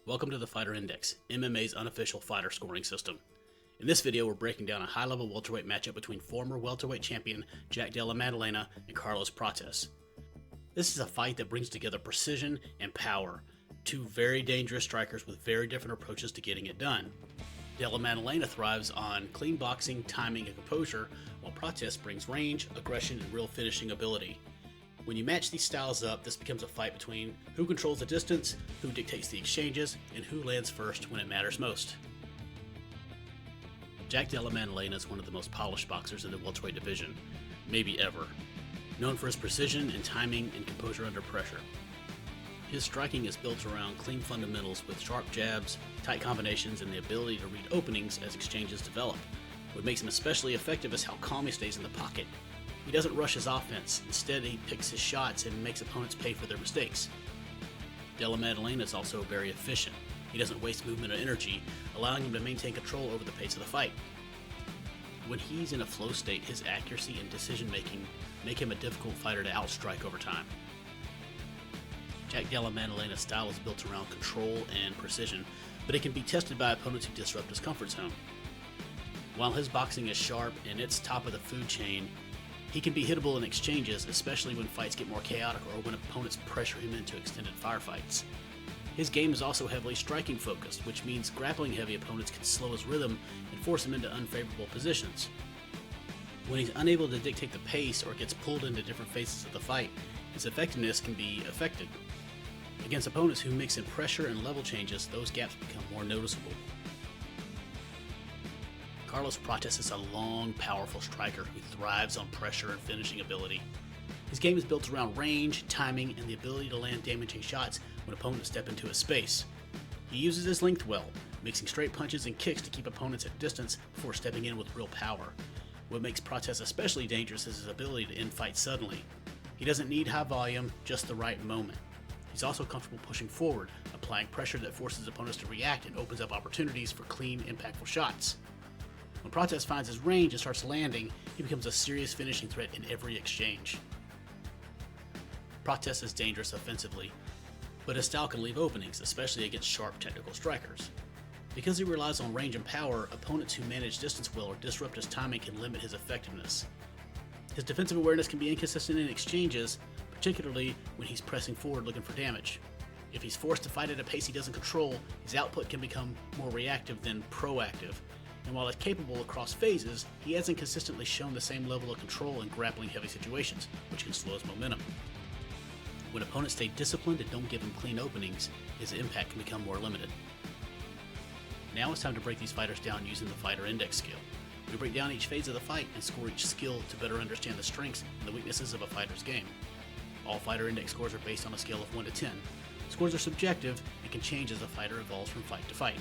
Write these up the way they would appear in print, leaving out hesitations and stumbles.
Welcome to the Fighter Index, MMA's unofficial fighter scoring system. In this video, we're breaking down a high-level welterweight matchup between former welterweight champion Jack Della Maddalena and Carlos Prates. This is a fight that brings together precision and power, two very dangerous strikers with very different approaches to getting it done. Della Maddalena thrives on clean boxing, timing, and composure, while Prates brings range, aggression, and real finishing ability. When you match these styles up, this becomes a fight between who controls the distance, who dictates the exchanges, and who lands first when it matters most. Jack Della Maddalena is one of the most polished boxers in the welterweight division, maybe ever, known for his precision and timing and composure under pressure. His striking is built around clean fundamentals with sharp jabs, tight combinations, and the ability to read openings as exchanges develop. What makes him especially effective is how calm he stays in the pocket. He doesn't rush his offense, instead he picks his shots and makes opponents pay for their mistakes. Della Maddalena is also very efficient. He doesn't waste movement or energy, allowing him to maintain control over the pace of the fight. When he's in a flow state, his accuracy and decision making make him a difficult fighter to outstrike over time. Jack Della Maddalena's style is built around control and precision, but it can be tested by opponents who disrupt his comfort zone. While his boxing is sharp and it's top of the food chain, he can be hittable in exchanges, especially when fights get more chaotic or when opponents pressure him into extended firefights. His game is also heavily striking focused, which means grappling heavy opponents can slow his rhythm and force him into unfavorable positions. When he's unable to dictate the pace or gets pulled into different phases of the fight, his effectiveness can be affected. Against opponents who mix in pressure and level changes, those gaps become more noticeable. Carlos Prates is a long, powerful striker who thrives on pressure and finishing ability. His game is built around range, timing, and the ability to land damaging shots when opponents step into his space. He uses his length well, mixing straight punches and kicks to keep opponents at distance before stepping in with real power. What makes Prates especially dangerous is his ability to end fights suddenly. He doesn't need high volume, just the right moment. He's also comfortable pushing forward, applying pressure that forces opponents to react and opens up opportunities for clean, impactful shots. When Prates finds his range and starts landing, he becomes a serious finishing threat in every exchange. Prates is dangerous offensively, but his style can leave openings, especially against sharp technical strikers. Because he relies on range and power, opponents who manage distance well or disrupt his timing can limit his effectiveness. His defensive awareness can be inconsistent in exchanges, particularly when he's pressing forward looking for damage. If he's forced to fight at a pace he doesn't control, his output can become more reactive than proactive. And while he's capable across phases, he hasn't consistently shown the same level of control in grappling heavy situations, which can slow his momentum. When opponents stay disciplined and don't give him clean openings, his impact can become more limited. Now it's time to break these fighters down using the Fighter Index scale. We break down each phase of the fight and score each skill to better understand the strengths and the weaknesses of a fighter's game. All Fighter Index scores are based on a scale of 1 to 10. Scores are subjective and can change as the fighter evolves from fight to fight.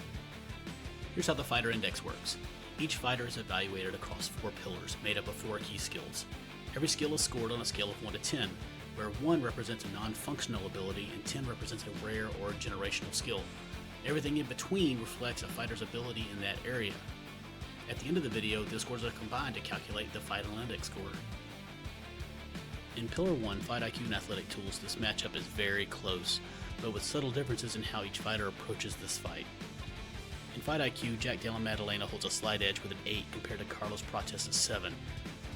Here's how the Fighter Index works. Each fighter is evaluated across 4 pillars made up of 4 key skills. Every skill is scored on a scale of 1 to 10, where 1 represents a non-functional ability and 10 represents a rare or generational skill. Everything in between reflects a fighter's ability in that area. At the end of the video, the scores are combined to calculate the Fighter Index score. In Pillar 1, Fight IQ and Athletic Tools, this matchup is very close, but with subtle differences in how each fighter approaches this fight. In Fight IQ, Jack Della Maddalena holds a slight edge with an 8 compared to Carlos Prates' 7,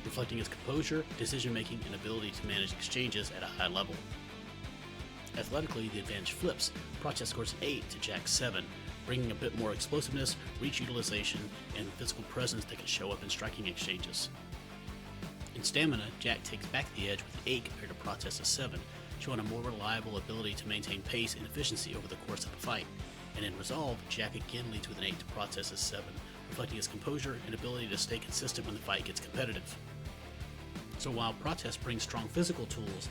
reflecting his composure, decision-making, and ability to manage exchanges at a high level. Athletically, the advantage flips. Prates scores an 8 to Jack's 7, bringing a bit more explosiveness, reach utilization, and physical presence that can show up in striking exchanges. In stamina, Jack takes back the edge with an 8 compared to Prates' 7, showing a more reliable ability to maintain pace and efficiency over the course of the fight. And in resolve, Jack again leads with an 8 to Prates' 7, reflecting his composure and ability to stay consistent when the fight gets competitive. So while Prates brings strong physical tools,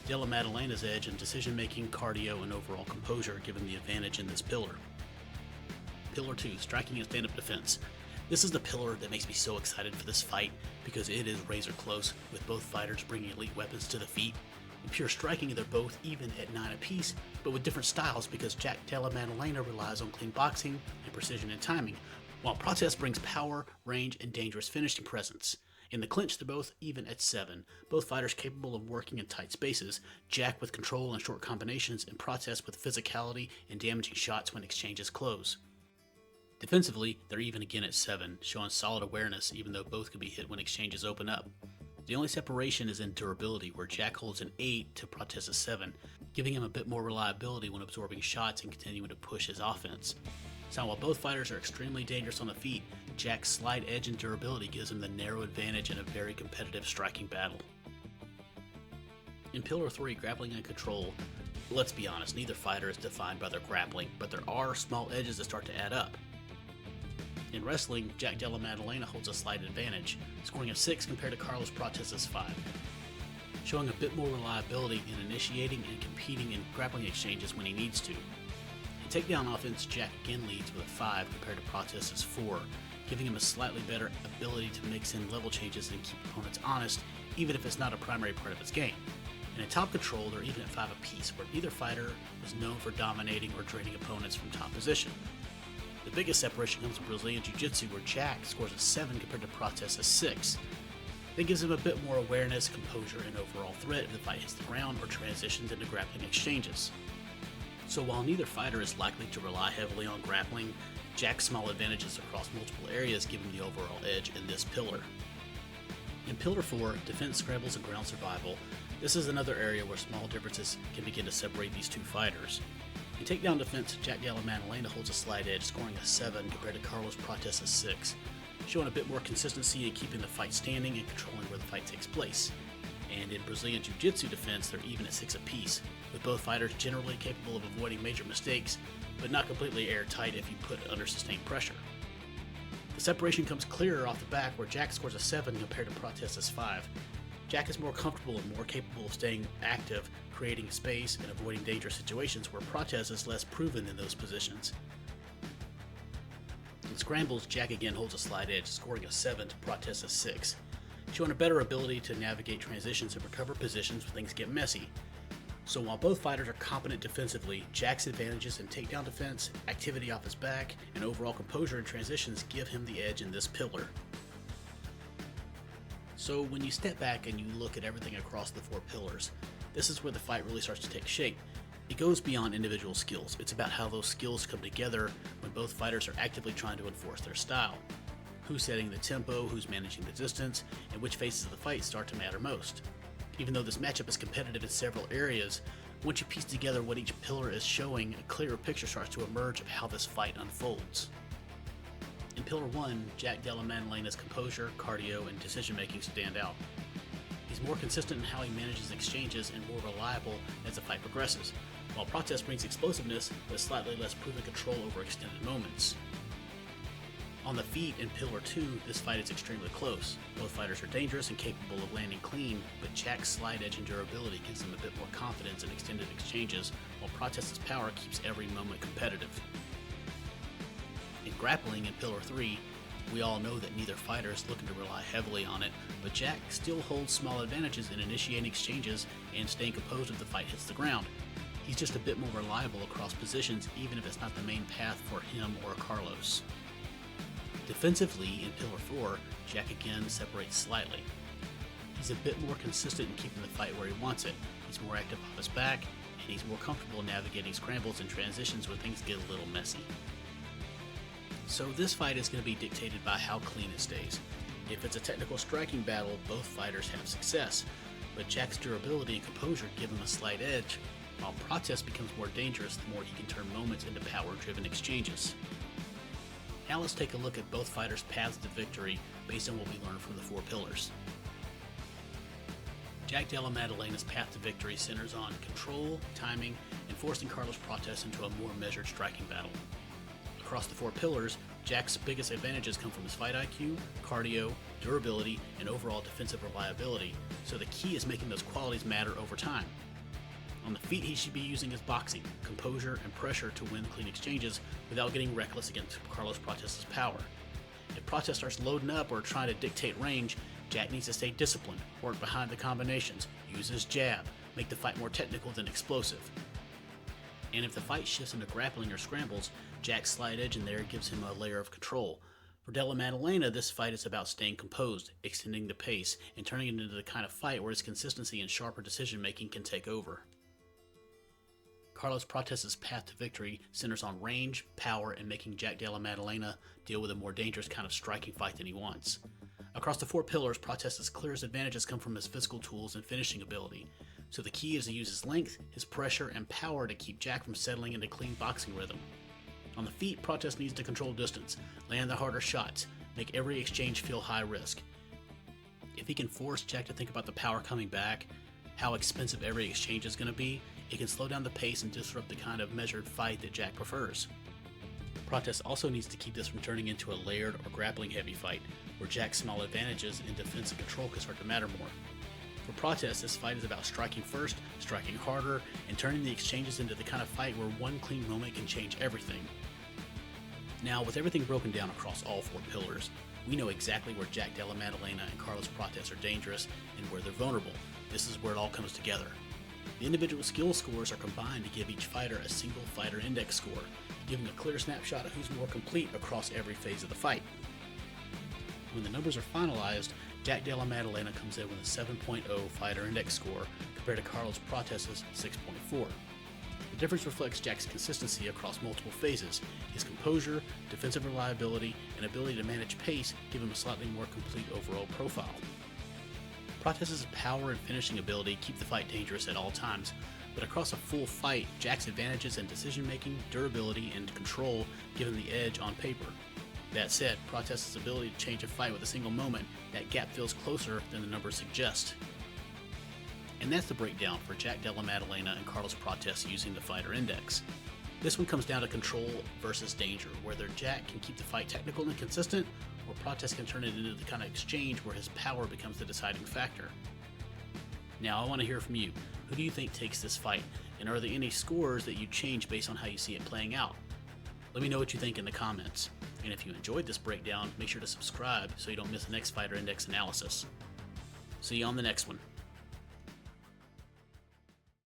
Della Maddalena's edge in decision-making, cardio, and overall composure give him the advantage in this pillar. Pillar 2, Striking and Stand-Up Defense. This is the pillar that makes me so excited for this fight because it is razor close, with both fighters bringing elite weapons to the feet. In pure striking, they're both even at 9 apiece, but with different styles because Jack Della Maddalena relies on clean boxing and precision and timing, while Prates brings power, range, and dangerous finishing presence. In the clinch, they're both even at 7, both fighters capable of working in tight spaces, Jack with control and short combinations, and Prates with physicality and damaging shots when exchanges close. Defensively, they're even again at 7, showing solid awareness even though both could be hit when exchanges open up. The only separation is in durability, where Jack holds an 8 to Prates' 7, giving him a bit more reliability when absorbing shots and continuing to push his offense. So while both fighters are extremely dangerous on the feet, Jack's slight edge and durability gives him the narrow advantage in a very competitive striking battle. In Pillar 3, grappling and control, let's be honest, neither fighter is defined by their grappling, but there are small edges that start to add up. In wrestling, Jack Della Maddalena holds a slight advantage, scoring a 6 compared to Carlos Prates' 5, showing a bit more reliability in initiating and competing in grappling exchanges when he needs to. In takedown offense, Jack again leads with a 5 compared to Prates' 4, giving him a slightly better ability to mix in level changes and keep opponents honest, even if it's not a primary part of his game. And in top control, they're even at 5 apiece, where neither fighter is known for dominating or draining opponents from top position. The biggest separation comes in Brazilian Jiu-Jitsu, where Jack scores a 7 compared to Prates' 6. That gives him a bit more awareness, composure, and overall threat if the fight hits the ground or transitions into grappling exchanges. So while neither fighter is likely to rely heavily on grappling, Jack's small advantages across multiple areas give him the overall edge in this pillar. In Pillar 4, defense, scrambles, and ground survival, this is another area where small differences can begin to separate these two fighters. In takedown defense, Jack Della Maddalena holds a slight edge, scoring a 7 compared to Carlos Prates' 6, showing a bit more consistency in keeping the fight standing and controlling where the fight takes place. And in Brazilian Jiu-Jitsu defense, they're even at 6 apiece, with both fighters generally capable of avoiding major mistakes, but not completely airtight if you put under sustained pressure. The separation comes clearer off the back, where Jack scores a 7 compared to Prates' 5. Jack is more comfortable and more capable of staying active, creating space, and avoiding dangerous situations, where Prates is less proven in those positions. In scrambles, Jack again holds a slight edge, scoring a 7 to Prates' 6, showing a better ability to navigate transitions and recover positions when things get messy. So while both fighters are competent defensively, Jack's advantages in takedown defense, activity off his back, and overall composure in transitions give him the edge in this pillar. So when you step back and you look at everything across the 4 pillars, this is where the fight really starts to take shape. It goes beyond individual skills. It's about how those skills come together when both fighters are actively trying to enforce their style. Who's setting the tempo, who's managing the distance, and which phases of the fight start to matter most. Even though this matchup is competitive in several areas, once you piece together what each pillar is showing, a clearer picture starts to emerge of how this fight unfolds. In Pillar 1, Jack Della Maddalena's composure, cardio, and decision-making stand out. He's more consistent in how he manages exchanges and more reliable as the fight progresses, while Prates brings explosiveness but slightly less proven control over extended moments. On the feet in Pillar 2, this fight is extremely close. Both fighters are dangerous and capable of landing clean, but Jack's slight edge and durability gives him a bit more confidence in extended exchanges, while Prates' power keeps every moment competitive. In grappling in Pillar 3, we all know that neither fighter is looking to rely heavily on it, but Jack still holds small advantages in initiating exchanges and staying composed if the fight hits the ground. He's just a bit more reliable across positions, even if it's not the main path for him or Carlos. Defensively, in Pillar 4, Jack again separates slightly. He's a bit more consistent in keeping the fight where he wants it. He's more active off his back, and he's more comfortable navigating scrambles and transitions when things get a little messy. So this fight is going to be dictated by how clean it stays. If it's a technical striking battle, both fighters have success, but Jack's durability and composure give him a slight edge, while Prates becomes more dangerous the more he can turn moments into power-driven exchanges. Now let's take a look at both fighters' paths to victory based on what we learned from the 4 pillars. Jack Della Maddalena's path to victory centers on control, timing, and forcing Carlos Prates into a more measured striking battle. Across the 4 pillars, Jack's biggest advantages come from his fight IQ, cardio, durability, and overall defensive reliability, so the key is making those qualities matter over time. On the feet, he should be using his boxing, composure, and pressure to win clean exchanges without getting reckless against Carlos Prates' power. If Prates starts loading up or trying to dictate range, Jack needs to stay disciplined, work behind the combinations, use his jab, make the fight more technical than explosive. And if the fight shifts into grappling or scrambles, Jack's slight edge in there gives him a layer of control. For Della Maddalena, this fight is about staying composed, extending the pace, and turning it into the kind of fight where his consistency and sharper decision making can take over. Carlos Prates' path to victory centers on range, power, and making Jack Della Maddalena deal with a more dangerous kind of striking fight than he wants. Across the four pillars, Prates' clearest advantages come from his physical tools and finishing ability, so the key is to use his length, his pressure, and power to keep Jack from settling into clean boxing rhythm. On the feet, Prates needs to control distance, land the harder shots, make every exchange feel high risk. If he can force Jack to think about the power coming back, how expensive every exchange is going to be, it can slow down the pace and disrupt the kind of measured fight that Jack prefers. Prates also needs to keep this from turning into a layered or grappling heavy fight, where Jack's small advantages in defense and control can start to matter more. For Prates, this fight is about striking first, striking harder, and turning the exchanges into the kind of fight where one clean moment can change everything. Now, with everything broken down across all four pillars, we know exactly where Jack Della Maddalena and Carlos Prates are dangerous and where they're vulnerable. This is where it all comes together. The individual skill scores are combined to give each fighter a single fighter index score, giving a clear snapshot of who's more complete across every phase of the fight. When the numbers are finalized, Jack Della Maddalena comes in with a 7.0 fighter index score compared to Carlos Prates' 6.4. The difference reflects Jack's consistency across multiple phases. His composure, defensive reliability, and ability to manage pace give him a slightly more complete overall profile. Prates' power and finishing ability keep the fight dangerous at all times, but across a full fight, Jack's advantages in decision-making, durability, and control give him the edge on paper. That said, Prates' ability to change a fight with a single moment, that gap feels closer than the numbers suggest. And that's the breakdown for Jack Della Maddalena and Carlos Prates using the fighter index. This one comes down to control versus danger, whether Jack can keep the fight technical and consistent, or Prates can turn it into the kind of exchange where his power becomes the deciding factor. Now I want to hear from you. Who do you think takes this fight, and are there any scores that you change based on how you see it playing out? Let me know what you think in the comments, and if you enjoyed this breakdown, make sure to subscribe so you don't miss the next fighter index analysis. See you on the next one.